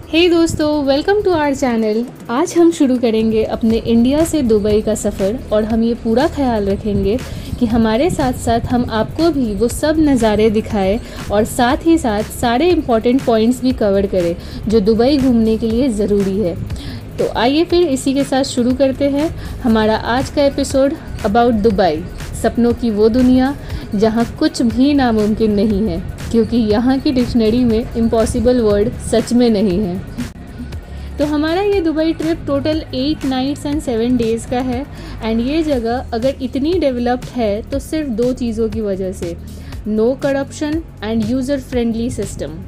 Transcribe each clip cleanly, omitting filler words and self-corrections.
हे दोस्तों, welcome to our channel. आज हम शुरू करेंगे अपने इंडिया से दुबई का सफ़र और हम ये पूरा ख्याल रखेंगे कि हमारे साथ साथ हम आपको भी वो सब नज़ारे दिखाएं और साथ ही साथ सारे इम्पॉर्टेंट पॉइंट्स भी कवर करें जो दुबई घूमने के लिए ज़रूरी है। तो आइए फिर इसी के साथ शुरू करते हैं हमारा आज का एपिसोड अबाउट दुबई, सपनों की वो दुनिया जहाँ कुछ भी नामुमकिन नहीं है, क्योंकि यहाँ की डिक्शनरी में इम्पॉसिबल वर्ड सच में नहीं है। तो हमारा ये Dubai trip total 8 nights and 7 days का है। एंड ये जगह अगर इतनी डेवलप्ड है तो सिर्फ 2 चीज़ों की वजह से, no corruption and user friendly system.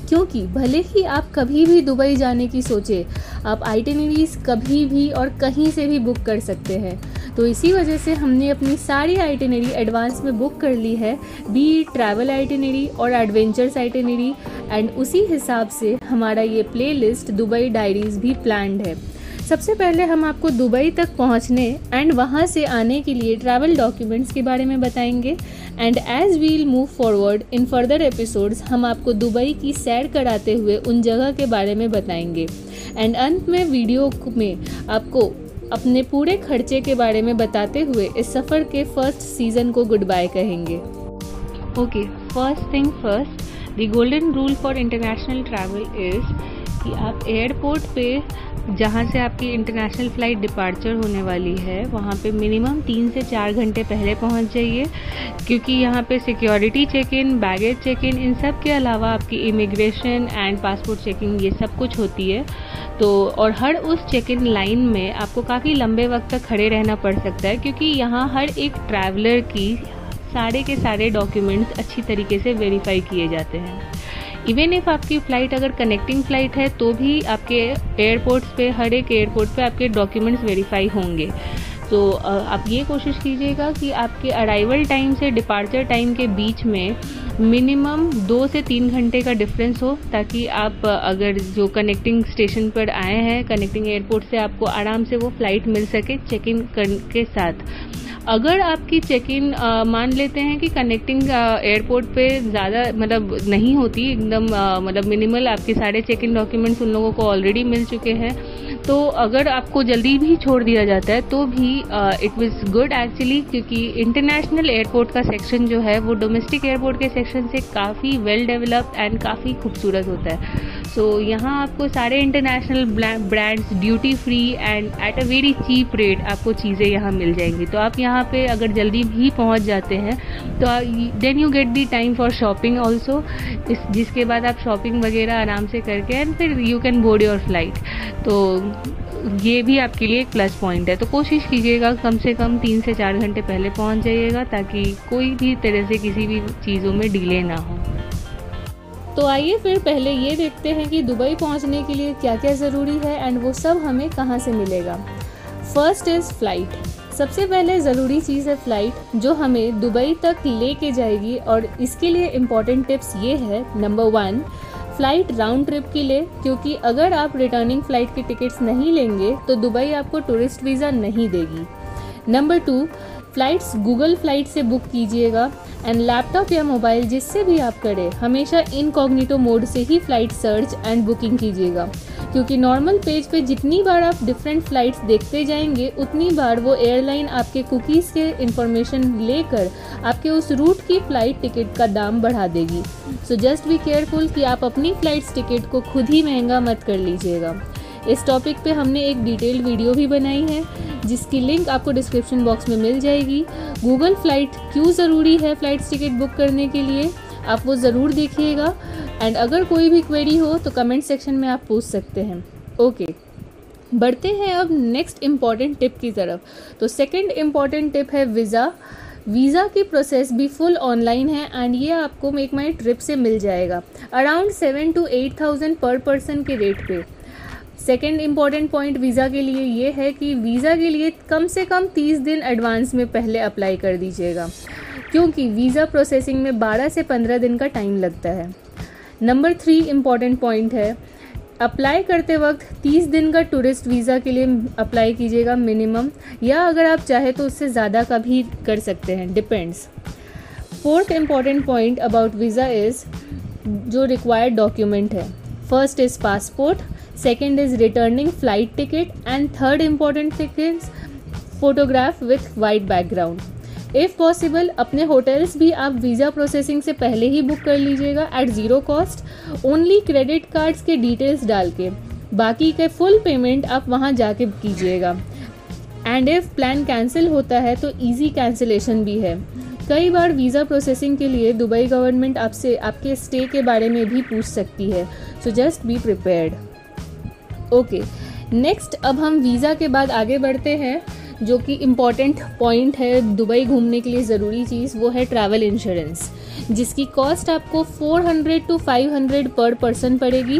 क्योंकि भले ही आप कभी भी दुबई जाने की सोचे, आप आइटिनरीज कभी भी और कहीं से भी बुक कर सकते हैं। तो इसी वजह से हमने अपनी सारी आइटिनरी एडवांस में बुक कर ली है, बी ट्रैवल आइटिनरी और एडवेंचर्स आइटिनरी। एंड उसी हिसाब से हमारा ये प्लेलिस्ट दुबई डायरीज भी प्लान्ड है। सबसे पहले हम आपको दुबई तक पहुंचने एंड वहां से आने के लिए ट्रैवल डॉक्यूमेंट्स के बारे में बताएंगे। And as we'll move forward in further episodes हम आपको दुबई की सैर कराते हुए उन जगह के बारे में बताएंगे। एंड अंत में वीडियो में आपको अपने पूरे खर्चे के बारे में बताते हुए इस सफ़र के फर्स्ट सीज़न को गुड बाय कहेंगे। Okay, first thing first, the golden rule for international travel is कि आप एयरपोर्ट पे जहाँ से आपकी इंटरनेशनल फ़्लाइट डिपार्चर होने वाली है वहाँ पे मिनिमम 3 से 4 घंटे पहले पहुँच जाइए, क्योंकि यहाँ पे security check in, baggage check in, इन सब के अलावा आपकी इमिग्रेशन एंड पासपोर्ट चेकिंग ये सब कुछ होती है। तो और हर उस चेक इन लाइन में आपको काफ़ी लंबे वक्त तक खड़े रहना पड़ सकता है, क्योंकि यहाँ हर एक ट्रैवलर की सारे के सारे डॉक्यूमेंट्स अच्छी तरीके से वेरीफाई किए जाते हैं। इवन इफ़ आपकी फ़्लाइट अगर कनेक्टिंग फ़्लाइट है तो भी आपके एयरपोर्ट्स पे, हर एक एयरपोर्ट पे आपके डॉक्यूमेंट्स वेरीफाई होंगे। तो आप ये कोशिश कीजिएगा कि आपके अराइवल टाइम से डिपार्चर टाइम के बीच में मिनिमम 2 से 3 घंटे का डिफरेंस हो, ताकि आप अगर जो कनेक्टिंग स्टेशन पर आए हैं, कनेक्टिंग एयरपोर्ट से आपको आराम से वो फ़्लाइट मिल सके चेक इन के साथ। अगर आपकी चेक इन मान लेते हैं कि कनेक्टिंग एयरपोर्ट पे ज़्यादा मतलब नहीं होती, एकदम मतलब मिनिमल आपके सारे चेक इन डॉक्यूमेंट्स उन लोगों को ऑलरेडी मिल चुके हैं, तो अगर आपको जल्दी भी छोड़ दिया जाता है तो भी इट वाज गुड एक्चुअली, क्योंकि इंटरनेशनल एयरपोर्ट का सेक्शन जो है वो डोमेस्टिक एयरपोर्ट के सेक्शन से काफ़ी वेल डेवलप्ड एंड काफ़ी खूबसूरत होता है। सो यहाँ आपको सारे international brands duty free and at a very cheap rate आपको चीज़ें यहाँ मिल जाएंगी। तो आप यहाँ पे अगर जल्दी भी पहुँच जाते हैं तो then you get the time for shopping also, जिसके बाद आप शॉपिंग वगैरह आराम से करके एंड फिर you can board your flight. तो ये भी आपके लिए एक प्लस पॉइंट है। तो कोशिश कीजिएगा कम से कम 3 से 4 घंटे पहले पहुँच जाइएगा, ताकि कोई भी तरह से किसी भी चीज़ों में डिले ना हो। तो आइए फिर पहले ये देखते हैं कि दुबई पहुंचने के लिए क्या क्या ज़रूरी है एंड वो सब हमें कहां से मिलेगा। First is flight. सबसे पहले ज़रूरी चीज़ है फ़्लाइट, जो हमें दुबई तक लेके जाएगी। और इसके लिए इम्पॉर्टेंट टिप्स ये है, नंबर 1, फ़्लाइट राउंड ट्रिप के लिए, क्योंकि अगर आप रिटर्निंग फ़्लाइट की टिकट्स नहीं लेंगे तो दुबई आपको टूरिस्ट वीज़ा नहीं देगी। नंबर 2, फ़्लाइट्स गूगल फ़्लाइट से बुक कीजिएगा। एंड लैपटॉप या मोबाइल जिससे भी आप करें, हमेशा इनकॉग्निटो मोड से ही फ़्लाइट सर्च एंड बुकिंग कीजिएगा, क्योंकि नॉर्मल पेज पे जितनी बार आप डिफरेंट फ़्लाइट्स देखते जाएंगे उतनी बार वो एयरलाइन आपके कुकीज़ के इंफॉर्मेशन लेकर आपके उस रूट की फ़्लाइट टिकट का दाम बढ़ा देगी। सो जस्ट बी केयरफुल कि आप अपनी फ़्लाइट्स टिकट को खुद ही महंगा मत कर लीजिएगा। इस टॉपिक पे हमने एक डिटेल्ड वीडियो भी बनाई है, जिसकी लिंक आपको डिस्क्रिप्शन बॉक्स में मिल जाएगी। गूगल फ़्लाइट क्यों ज़रूरी है फ़्लाइट्स टिकट बुक करने के लिए, आप वो ज़रूर देखिएगा। एंड अगर कोई भी क्वेरी हो तो कमेंट सेक्शन में आप पूछ सकते हैं। ओके, बढ़ते हैं अब नेक्स्ट इम्पॉर्टेंट टिप की तरफ। तो सेकंड इम्पॉर्टेंट टिप है वीज़ा। वीज़ा की प्रोसेस भी फुल ऑनलाइन है एंड ये आपको मेक माई ट्रिप से मिल जाएगा अराउंड 7,000 to 8,000 पर पर्सन के रेट पे। सेकेंड इम्पॉर्टेंट पॉइंट वीज़ा के लिए ये है कि वीज़ा के लिए कम से कम 30 दिन एडवांस में पहले अप्लाई कर दीजिएगा, क्योंकि वीज़ा प्रोसेसिंग में 12 से 15 दिन का टाइम लगता है। नंबर 3 इम्पॉर्टेंट पॉइंट है, अप्लाई करते वक्त 30 दिन का टूरिस्ट वीज़ा के लिए अप्लाई कीजिएगा मिनिमम, या अगर आप चाहे तो उससे ज़्यादा का भी कर सकते हैं, depends. Fourth important point about visa is जो रिक्वायर्ड डॉक्यूमेंट है। First is passport, second is returning flight ticket and third important thing is photograph with white background. If possible अपने होटल्स भी आप वीज़ा प्रोसेसिंग से पहले ही book कर लीजिएगा at zero cost, only credit cards के details डाल के। बाकी के फुल पेमेंट आप वहाँ जाके कीजिएगा। एंड इफ़ प्लान कैंसिल होता है तो ईजी कैंसिलेशन भी है। कई बार वीज़ा प्रोसेसिंग के लिए दुबई गवर्नमेंट आपसे आपके स्टे के बारे में भी पूछ सकती है, so just be prepared. Okay, next अब हम वीज़ा के बाद आगे बढ़ते हैं। जो कि इम्पॉर्टेंट पॉइंट है दुबई घूमने के लिए ज़रूरी चीज़, वो है ट्रैवल इंश्योरेंस, जिसकी कॉस्ट आपको 400 to 500 पर पर्सन पड़ेगी।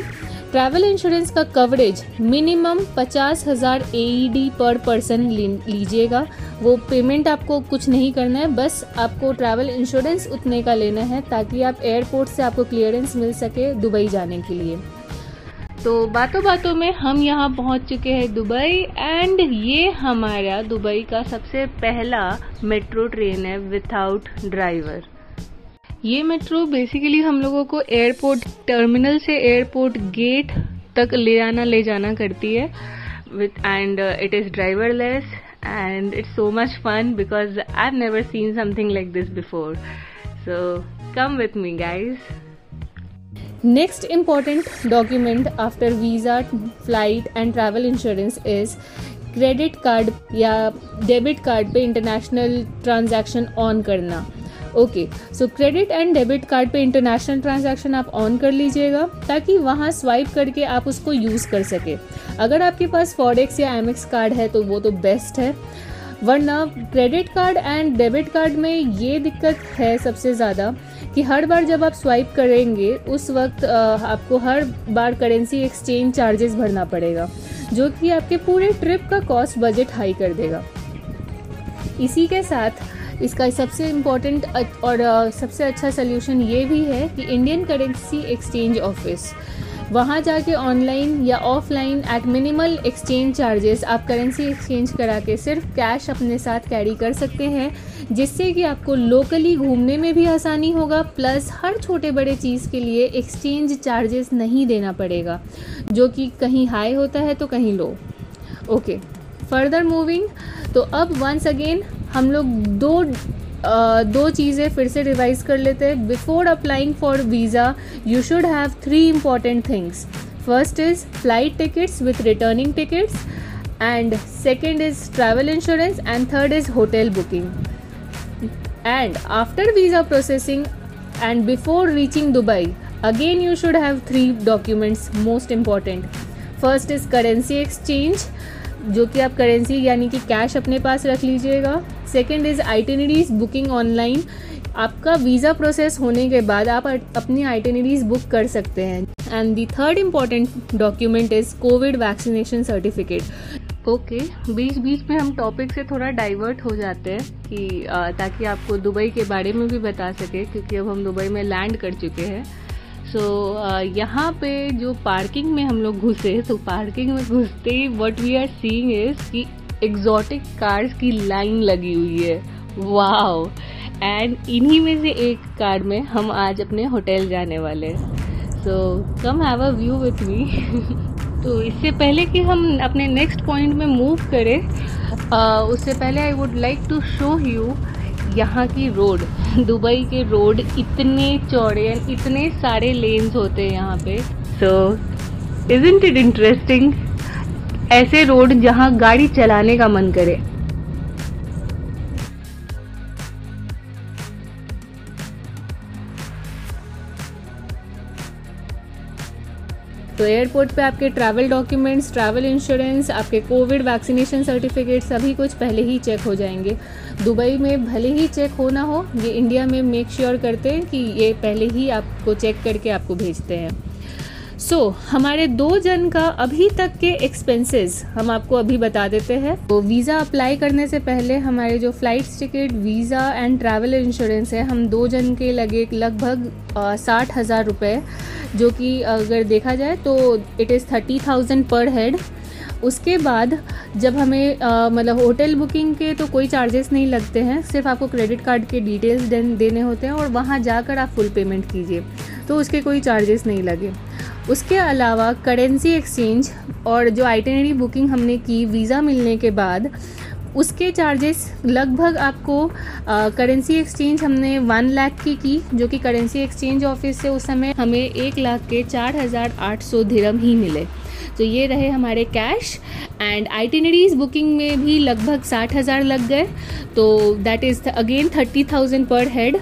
ट्रैवल इंश्योरेंस का कवरेज मिनिमम 50,000 AED पर पर्सन लीजिएगा। वो पेमेंट आपको कुछ नहीं करना है, बस आपको ट्रैवल इंश्योरेंस उतने का लेना है ताकि आप एयरपोर्ट से आपको क्लियरेंस मिल सके दुबई जाने के लिए। तो बातों बातों में हम यहाँ पहुँच चुके हैं दुबई, एंड ये हमारा दुबई का सबसे पहला मेट्रो ट्रेन है विथआउट ड्राइवर। ये मेट्रो बेसिकली हम लोगों को एयरपोर्ट टर्मिनल से एयरपोर्ट गेट तक ले जाना करती है with, and it is driverless and it's so much fun because I have never seen something like this before, so come with me guys. Next important document after visa, flight and travel insurance is credit card या debit card पे international transaction on करना। Okay, so credit and debit card पे international transaction आप on कर लीजिएगा ताकि वहाँ swipe करके आप उसको यूज़ कर सके। अगर आपके पास फॉरेक्स या एमएक्स कार्ड है तो वो तो बेस्ट है, वरना credit card and debit card में ये दिक्कत है सबसे ज़्यादा कि हर बार जब आप स्वाइप करेंगे उस वक्त आपको हर बार करेंसी एक्सचेंज चार्जेस भरना पड़ेगा, जो कि आपके पूरे ट्रिप का कॉस्ट बजट हाई कर देगा। इसी के साथ इसका सबसे इम्पोर्टेंट और सबसे अच्छा सल्यूशन ये भी है कि इंडियन करेंसी एक्सचेंज ऑफिस, वहाँ जाके ऑनलाइन या offline at minimal exchange charges आप करेंसी एक्सचेंज करा के सिर्फ कैश अपने साथ कैरी कर सकते हैं, जिससे कि आपको लोकली घूमने में भी आसानी होगा, प्लस हर छोटे बड़े चीज़ के लिए एक्सचेंज चार्जेस नहीं देना पड़ेगा, जो कि कहीं हाई होता है तो कहीं लो। ओके, फर्दर मूविंग, तो अब वंस अगेन हम लोग दो चीज़ें फिर से रिवाइज कर लेते हैं। Before applying for visa you should have 3 important things. First is flight tickets with returning tickets, and second is travel insurance, and third is hotel booking. And after visa processing and before reaching Dubai, again you should have 3 documents most important. First is currency exchange, जो कि आप currency यानी कि cash अपने पास रख लीजिएगा। Second is itineraries booking online, आपका visa process होने के बाद आप अपनी आइटिनरीज बुक कर सकते हैं। And the third important document is covid vaccination certificate. Okay, बीच बीच में हम टॉपिक से थोड़ा डाइवर्ट हो जाते हैं कि ताकि आपको दुबई के बारे में भी बता सके, क्योंकि अब हम दुबई में लैंड कर चुके हैं। सो यहाँ पे जो पार्किंग में हम लोग घुसे, तो पार्किंग में घुसते ही what we are seeing is कि एग्जॉटिक कार्स की लाइन लगी हुई है। वाओ! एंड इन्हीं में से एक कार में हम आज अपने होटल जाने वाले हैं। So come have a view with me. तो इससे पहले कि हम अपने नेक्स्ट पॉइंट में मूव करें, उससे पहले I would like to show you यहाँ की रोड। दुबई के रोड इतने चौड़े हैं, इतने सारे लेन्स होते हैं यहाँ पे। सो इज़न्ट इट इंटरेस्टिंग, ऐसे रोड जहाँ गाड़ी चलाने का मन करे। तो एयरपोर्ट पे आपके ट्रैवल डॉक्यूमेंट्स, ट्रैवल इंश्योरेंस, आपके कोविड वैक्सीनेशन सर्टिफिकेट सभी कुछ पहले ही चेक हो जाएंगे। दुबई में भले ही चेक हो ना हो, ये इंडिया में मेक श्योर करते हैं कि ये पहले ही आपको चेक करके आपको भेजते हैं। सो हमारे 2 जन का अभी तक के एक्सपेंसेस हम आपको अभी बता देते हैं। तो वीज़ा अप्लाई करने से पहले हमारे जो flights ticket, visa and travel insurance है, हम 2 जन के लगे लगभग 60,000 रुपये, जो कि अगर देखा जाए तो इट इज़ 30,000 पर हेड। उसके बाद जब हमें मतलब होटल बुकिंग के तो कोई चार्जेस नहीं लगते हैं, सिर्फ आपको क्रेडिट कार्ड के डिटेल्स देने होते हैं और वहाँ जाकर आप फुल पेमेंट कीजिए, तो उसके कोई चार्जेस नहीं लगे। उसके अलावा करेंसी एक्सचेंज और जो आइटिनरी बुकिंग हमने की वीज़ा मिलने के बाद, उसके चार्जेस लगभग आपको करेंसी एक्सचेंज हमने 1 लाख की जो कि करेंसी एक्सचेंज ऑफिस से उस समय हमें 1 लाख के 4,800 दिरहम ही मिले। तो ये रहे हमारे कैश। एंड आइटिनरीज बुकिंग में भी लगभग 60,000 लग गए, तो दैट इज़ अगेन 30,000 पर हेड।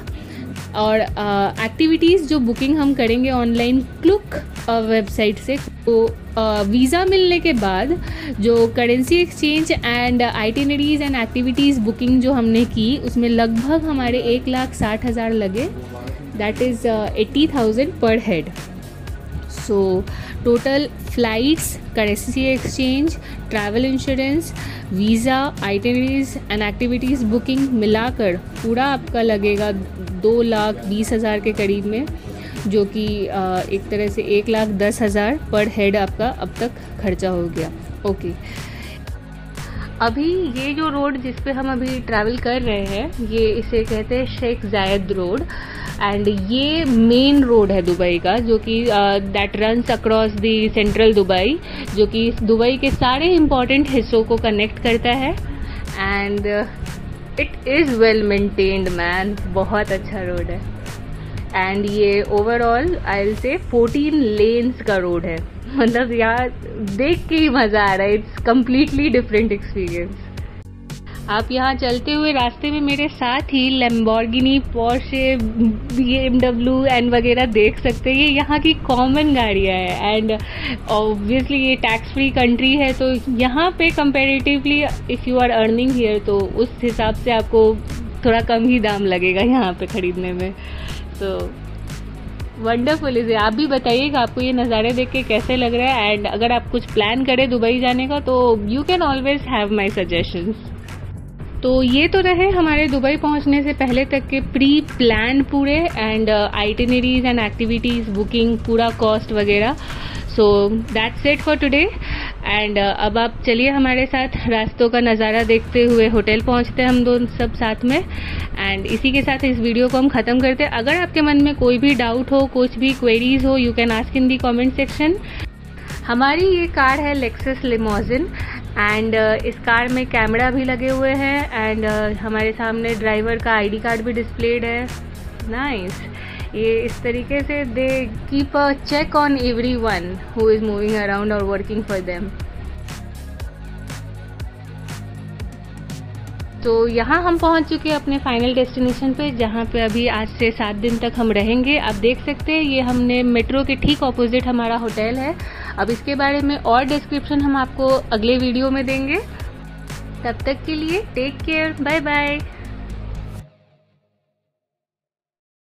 और एक्टिविटीज़ जो बुकिंग हम करेंगे ऑनलाइन क्लुक वेबसाइट से, तो वीज़ा मिलने के बाद जो currency exchange and itineraries and activities booking जो हमने की, उसमें लगभग हमारे 1,60,000 लगे, that is 80,000 per head. So total flights, currency exchange, travel insurance, visa, itineraries and activities booking मिलाकर पूरा आपका लगेगा 2,20,000 के करीब में, जो कि एक तरह से 1,10,000 पर हेड आपका अब तक खर्चा हो गया। ओके, अभी ये जो रोड जिस पे हम अभी ट्रैवल कर रहे हैं, ये इसे कहते हैं शेख जायद रोड। एंड ये मेन रोड है दुबई का, जो कि that runs across the central Dubai, जो कि दुबई के सारे इम्पॉर्टेंट हिस्सों को कनेक्ट करता है। And it is well maintained man, बहुत अच्छा रोड है। एंड ये overall I will say 14 lens का रोड है, मतलब यार देख के ही मज़ा आ रहा है। It's completely different experience. आप यहाँ चलते हुए रास्ते में मेरे साथ ही लैम्बोर्गिनी, पोर्शे, BMW एंड वगैरह देख सकते हैं। ये यहाँ की कॉमन गाड़ियाँ हैं। एंड ऑब्वियसली ये टैक्स फ्री कंट्री है, तो यहाँ पे comparatively if you are earning here, तो उस हिसाब से आपको थोड़ा कम ही दाम लगेगा यहाँ पे ख़रीदने में। तो वंडरफुल इज़। आप भी बताइएगा आपको ये नज़ारे देख के कैसे लग रहा है। एंड अगर आप कुछ प्लान करें दुबई जाने का, तो you can always have my suggestions. तो ये तो रहे हमारे दुबई पहुंचने से पहले तक के प्री प्लान पूरे, and itineraries and activities booking, पूरा कॉस्ट वगैरह। So that's it for today. And अब आप चलिए हमारे साथ रास्तों का नज़ारा देखते हुए होटल पहुंचते हैं हम दोनों सब साथ में। एंड इसी के साथ इस वीडियो को हम ख़त्म करते हैं। अगर आपके मन में कोई भी डाउट हो, कुछ भी क्वेरीज हो, you can ask in the comment section. हमारी ये कार है लेक्सस लिमोजिन, एंड इस कार में कैमरा भी लगे हुए हैं। एंड हमारे सामने ड्राइवर का आईडी कार्ड भी डिस्प्लेड है। नाइस। ये इस तरीके से they keep a check on everyone who is moving around और वर्किंग फॉर देम। तो यहाँ हम पहुँच चुके हैं अपने फाइनल डेस्टिनेशन पे, जहाँ पे अभी आज से 7 दिन तक हम रहेंगे। आप देख सकते हैं ये हमने मेट्रो के ठीक ऑपोजिट हमारा होटल है। अब इसके बारे में और डिस्क्रिप्शन हम आपको अगले वीडियो में देंगे। तब तक के लिए टेक केयर, बाय बाय।